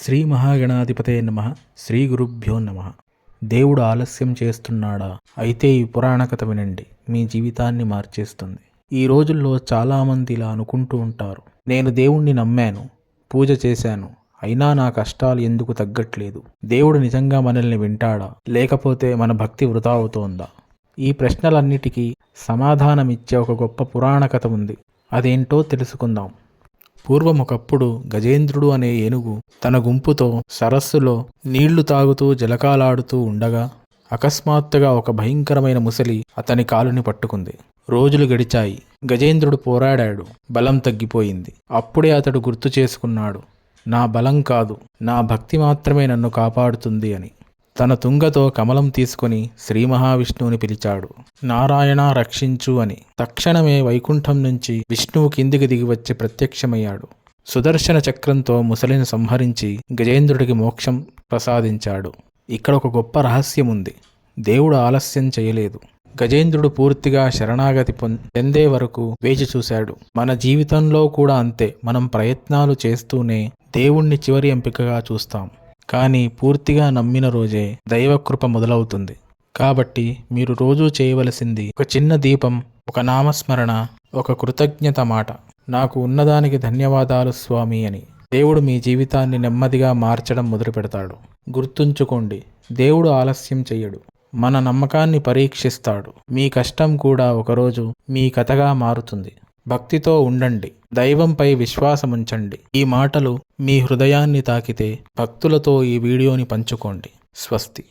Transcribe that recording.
శ్రీ మహాగణాధిపతే నమః. శ్రీ గురుభ్యో నమః. దేవుడు ఆలస్యం చేస్తున్నాడా? అయితే ఈ పురాణ కథ వినండి, మీ జీవితాన్ని మార్చేస్తుంది. ఈ రోజుల్లో చాలామంది ఇలా అనుకుంటూ ఉంటారు, నేను దేవుణ్ణి నమ్మాను, పూజ చేశాను, అయినా నా కష్టాలు ఎందుకు తగ్గట్లేదు? దేవుడు నిజంగా మనల్ని వింటాడా, లేకపోతే మన భక్తి వృధా అవుతోందా? ఈ ప్రశ్నలన్నిటికీ సమాధానమిచ్చే ఒక గొప్ప పురాణ కథ ఉంది. అదేంటో తెలుసుకుందాం. పూర్వం ఒకప్పుడు గజేంద్రుడు అనే ఏనుగు తన గుంపుతో సరస్సులో నీళ్లు తాగుతూ జలకాలాడుతూ ఉండగా అకస్మాత్తుగా ఒక భయంకరమైన ముసలి అతని కాలుని పట్టుకుంది. రోజులు గడిచాయి. గజేంద్రుడు పోరాడాడు, బలం తగ్గిపోయింది. అప్పుడే అతడు గుర్తు చేసుకున్నాడు, నా బలం కాదు, నా భక్తి మాత్రమే నన్ను కాపాడుతుంది అని. తన తుంగతో కమలం తీసుకుని శ్రీ మహావిష్ణువుని పిలిచాడు, నారాయణ రక్షించు అని. తక్షణమే వైకుంఠం నుంచి విష్ణువు కిందికి దిగి వచ్చి ప్రత్యక్షమయ్యాడు. సుదర్శన చక్రంతో ముసలిని సంహరించి గజేంద్రుడికి మోక్షం ప్రసాదించాడు. ఇక్కడ ఒక గొప్ప రహస్యం ఉంది. దేవుడు ఆలస్యం చేయలేదు. గజేంద్రుడు పూర్తిగా శరణాగతి పొందే వరకు వేచి చూశాడు. మన జీవితంలో కూడా అంతే. మనం ప్రయత్నాలు చేస్తూనే దేవుణ్ణి చివరి ఎంపికగా చూస్తాం. కానీ పూర్తిగా నమ్మిన రోజే దైవకృప మొదలవుతుంది. కాబట్టి మీరు రోజూ చేయవలసింది ఒక చిన్న దీపం, ఒక నామస్మరణ, ఒక కృతజ్ఞత మాట. నాకు ఉన్నదానికి ధన్యవాదాలు స్వామి అని. దేవుడు మీ జీవితాన్ని నెమ్మదిగా మార్చడం మొదలు పెడతాడు. గుర్తుంచుకోండి, దేవుడు ఆలస్యం చెయ్యడు, మన నమ్మకాన్ని పరీక్షిస్తాడు. మీ కష్టం కూడా ఒకరోజు మీ కథగా మారుతుంది. భక్తితో ఉండండి, దైవంపై విశ్వాసముంచండి. ఈ మాటలు మీ హృదయాన్ని తాకితే భక్తులతో ఈ వీడియోని పంచుకోండి. స్వస్తి.